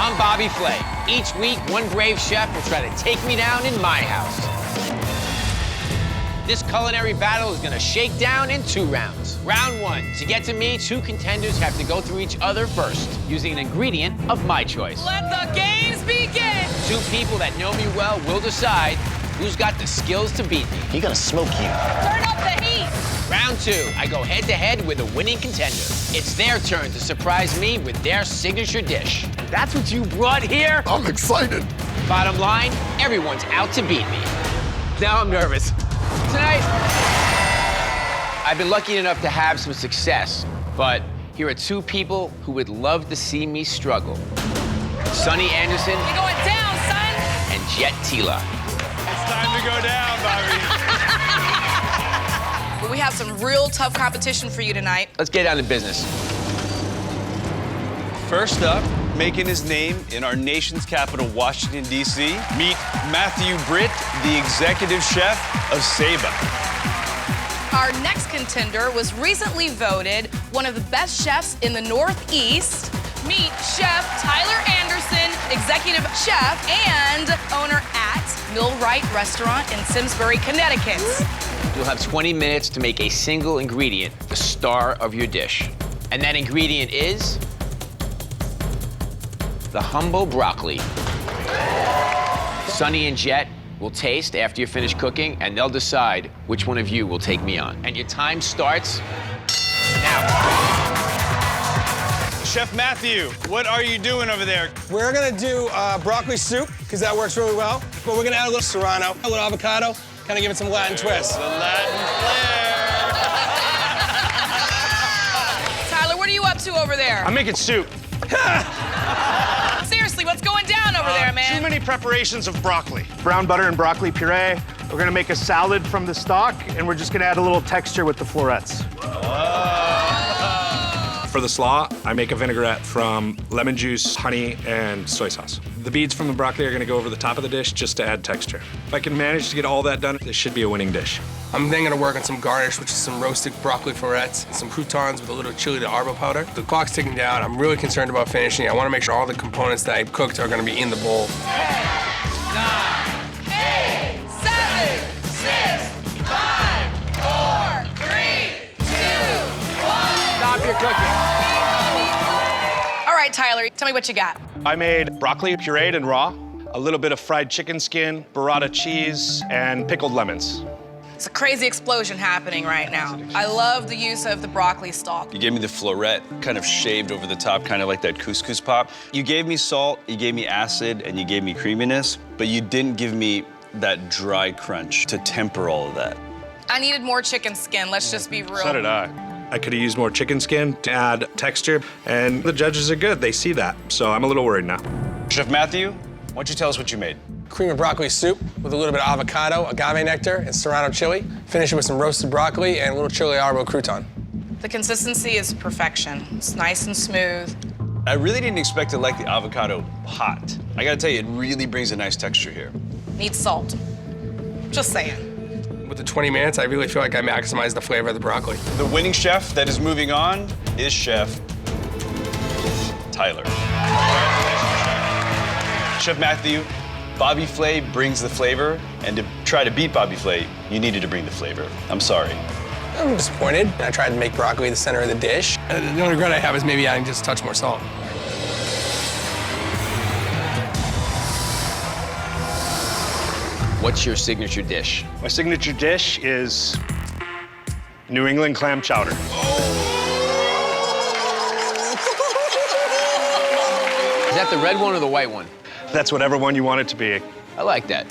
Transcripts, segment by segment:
I'm Bobby Flay. Each week, one brave chef will try to take me down in my house. This culinary battle is gonna shake down in 2 rounds. Round 1, to get to me, 2 contenders have to go through each other first, using an ingredient of my choice. Let the games begin! 2 people that know me well will decide who's got the skills to beat me. He's gonna smoke you. Turn up the heat! Round 2, I go head-to-head with a winning contender. It's their turn to surprise me with their signature dish. That's what you brought here? I'm excited. Bottom line, everyone's out to beat me. Now I'm nervous. Tonight, I've been lucky enough to have some success, but here are 2 people who would love to see me struggle. Sonny Anderson. You're going down, son! And Jet Tila. It's time to go down, Bobby. We have some real tough competition for you tonight. Let's get down to business. First up, making his name in our nation's capital, Washington, D.C., meet Matthew Britt, the executive chef of Saba. Our next contender was recently voted one of the best chefs in the Northeast. Meet Chef Tyler Anderson, executive chef and owner at Millwright Restaurant in Simsbury, Connecticut. You'll have 20 minutes to make a single ingredient the star of your dish. And that ingredient is the humble broccoli. Sonny and Jet will taste after you're finished cooking, and they'll decide which one of you will take me on. And your time starts now. Chef Matthew, what are you doing over there? We're gonna do broccoli soup, because that works really well. But we're gonna add a little serrano, a little avocado, kind of give it some Latin twist. The Latin flair. Tyler, what are you up to over there? I'm making soup. Seriously, what's going down over there, man? Too many preparations of broccoli. Brown butter and broccoli puree. We're gonna make a salad from the stock, and we're just gonna add a little texture with the florets. For the slaw, I make a vinaigrette from lemon juice, honey, and soy sauce. The beads from the broccoli are gonna go over the top of the dish just to add texture. If I can manage to get all that done, this should be a winning dish. I'm then gonna work on some garnish, which is some roasted broccoli florets, some croutons with a little chili de arbor powder. The clock's ticking down. I'm really concerned about finishing. I wanna make sure all the components that I cooked are gonna be in the bowl. 9, 8, 7, 6, 5, 4, 3, 2, 1. Stop your cooking. All right, Tyler, tell me what you got. I made broccoli pureed and raw, a little bit of fried chicken skin, burrata cheese, and pickled lemons. It's a crazy explosion happening right now. I love the use of the broccoli stalk. You gave me the floret, kind of shaved over the top, kind of like that couscous pop. You gave me salt, you gave me acid, and you gave me creaminess, but you didn't give me that dry crunch to temper all of that. I needed more chicken skin, let's just be real. So did I. I could have used more chicken skin to add texture, and the judges are good. They see that, so I'm a little worried now. Chef Matthew, why don't you tell us what you made? Cream of broccoli soup with a little bit of avocado, agave nectar, and serrano chili. Finish it with some roasted broccoli and a little chili arbor crouton. The consistency is perfection. It's nice and smooth. I really didn't expect to like the avocado hot. I gotta tell you, it really brings a nice texture here. Needs salt. Just saying. With the 20 minutes, I really feel like I maximized the flavor of the broccoli. The winning chef that is moving on is Chef Tyler. Chef Matthew, Bobby Flay brings the flavor, and to try to beat Bobby Flay, you needed to bring the flavor. I'm sorry. I'm disappointed. I tried to make broccoli the center of the dish. The only regret I have is maybe adding just a touch more salt. What's your signature dish? My signature dish is New England clam chowder. Is that the red one or the white one? That's whatever one you want it to be. I like that.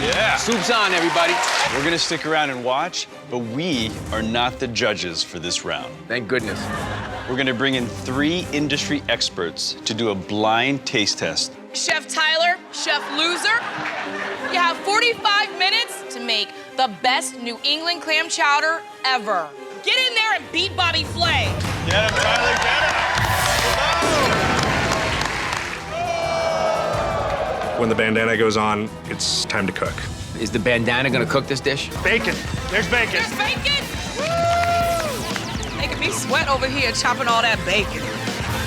Yeah. Soup's on, everybody. We're gonna stick around and watch, but we are not the judges for this round. Thank goodness. We're gonna bring in 3 industry experts to do a blind taste test. Chef Tyler, Chef Loser, you have 45 minutes to make the best New England clam chowder ever. Get in there and beat Bobby Flay. Get him, Tyler, get him! When the bandana goes on, it's time to cook. Is the bandana gonna cook this dish? Bacon. There's bacon. There's bacon! Woo! Making me sweat over here chopping all that bacon.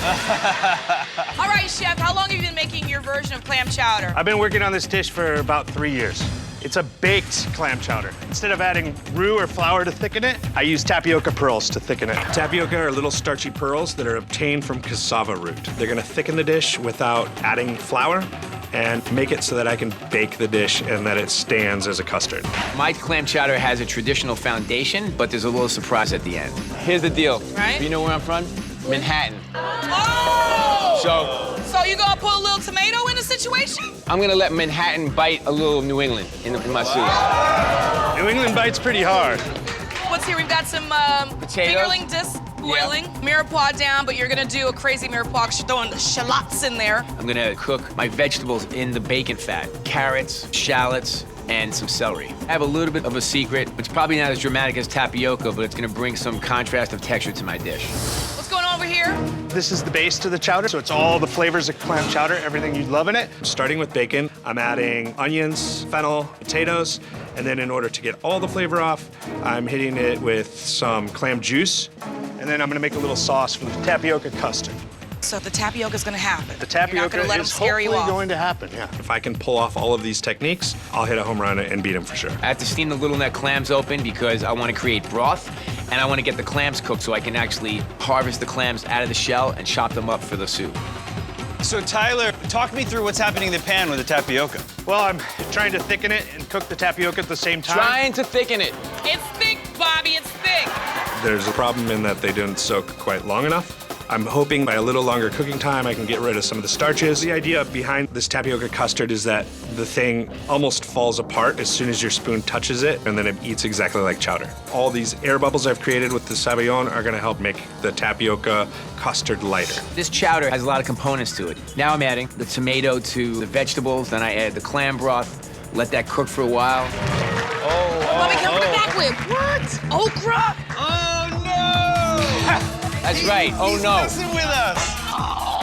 All right, Chef, how long have you been making your version of clam chowder? I've been working on this dish for about 3 years. It's a baked clam chowder. Instead of adding roux or flour to thicken it, I use tapioca pearls to thicken it. Tapioca are little starchy pearls that are obtained from cassava root. They're gonna thicken the dish without adding flour and make it so that I can bake the dish and that it stands as a custard. My clam chowder has a traditional foundation, but there's a little surprise at the end. Here's the deal. Right. You know where I'm from? Manhattan. Oh! So you gonna put a little tomato in the situation? I'm gonna let Manhattan bite a little New England in my soup. New England bites pretty hard. What's here? We've got some fingerling disc boiling, mirepoix down, but you're gonna do a crazy mirepoix throwing the shallots in there. I'm gonna cook my vegetables in the bacon fat. Carrots, shallots, and some celery. I have a little bit of a secret. It's probably not as dramatic as tapioca, but it's gonna bring some contrast of texture to my dish. What's going on over here? This is the base to the chowder, so it's all the flavors of clam chowder, everything you'd love in it. Starting with bacon, I'm adding onions, fennel, potatoes, and then in order to get all the flavor off, I'm hitting it with some clam juice. And then I'm gonna make a little sauce for the tapioca custard. So the tapioca's gonna happen. The tapioca You're not gonna let is them scare you hopefully off. going to happen, yeah. If I can pull off all of these techniques, I'll hit a home run and beat them for sure. I have to steam the little neck clams open because I want to create broth, and I want to get the clams cooked so I can actually harvest the clams out of the shell and chop them up for the soup. So Tyler, talk me through what's happening in the pan with the tapioca. Well, I'm trying to thicken it and cook the tapioca at the same time. Trying to thicken it. It's thick, Bobby, it's thick. There's a problem in that they didn't soak quite long enough. I'm hoping by a little longer cooking time, I can get rid of some of the starches. The idea behind this tapioca custard is that the thing almost falls apart as soon as your spoon touches it, and then it eats exactly like chowder. All these air bubbles I've created with the sabayon are gonna help make the tapioca custard lighter. This chowder has a lot of components to it. Now I'm adding the tomato to the vegetables, then I add the clam broth, let that cook for a while. Bobby, come with the back whip. What? Okra? Oh no! That's right, oh no. He's messing with us.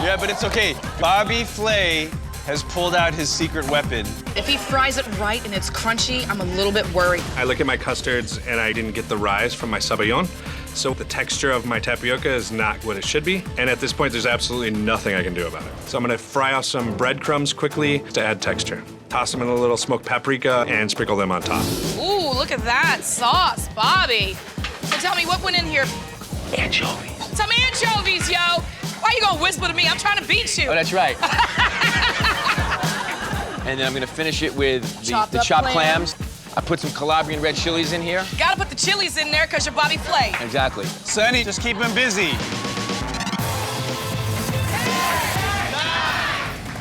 Yeah, but it's okay. Bobby Flay has pulled out his secret weapon. If he fries it right and it's crunchy, I'm a little bit worried. I look at my custards and I didn't get the rise from my sabayon, so the texture of my tapioca is not what it should be. And at this point, there's absolutely nothing I can do about it. So I'm gonna fry off some breadcrumbs quickly to add texture. Toss them in a little smoked paprika and sprinkle them on top. Ooh, look at that sauce, Bobby. So tell me, what went in here? Anchovies. Some anchovies, yo. Why you gonna whisper to me? I'm trying to beat you. Oh, that's right. And then I'm gonna finish it with the Chopped chopped up clams. I put some Calabrian red chilies in here. Gotta put the chilies in there because you're Bobby Flay. Exactly. Sonny, just keep him busy. 9,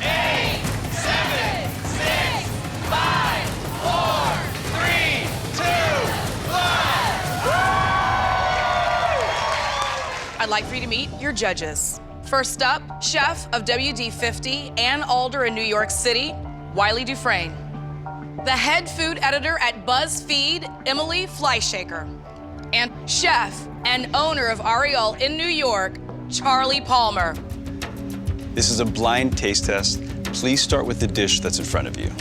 8, 7, 6, 5, 4, 3, 2, 1. I'd like for you to meet your judges. First up, chef of WD50 and Alder in New York City, Wiley Dufresne. The head food editor at BuzzFeed, Emily Fleischaker. And chef and owner of Ariel in New York, Charlie Palmer. This is a blind taste test. Please start with the dish that's in front of you.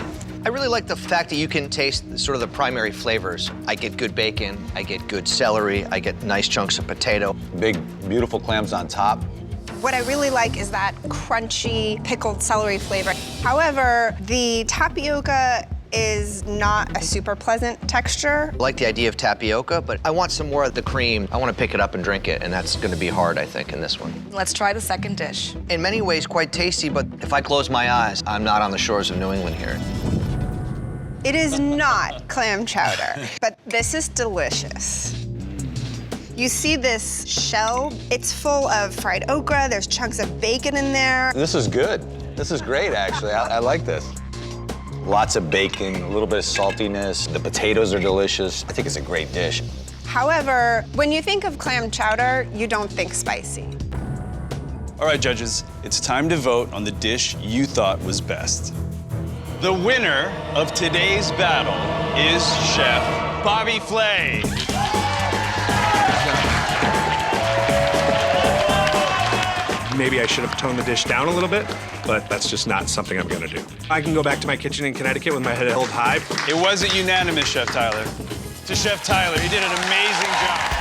I really like the fact that you can taste sort of the primary flavors. I get good bacon, I get good celery, I get nice chunks of potato. Big, beautiful clams on top. What I really like is that crunchy pickled celery flavor. However, the tapioca is not a super pleasant texture. I like the idea of tapioca, but I want some more of the cream. I want to pick it up and drink it, and that's going to be hard, I think, in this one. Let's try the second dish. In many ways, quite tasty, but if I close my eyes, I'm not on the shores of New England here. It is not clam chowder, but this is delicious. You see this shell? It's full of fried okra. There's chunks of bacon in there. This is good. This is great, actually. I like this. Lots of bacon, a little bit of saltiness. The potatoes are delicious. I think it's a great dish. However, when you think of clam chowder, you don't think spicy. All right, judges, it's time to vote on the dish you thought was best. The winner of today's battle is Chef Bobby Flay. Maybe I should have toned the dish down a little bit, but that's just not something I'm gonna do. I can go back to my kitchen in Connecticut with my head held high. It wasn't unanimous, Chef Tyler. To Chef Tyler, he did an amazing job.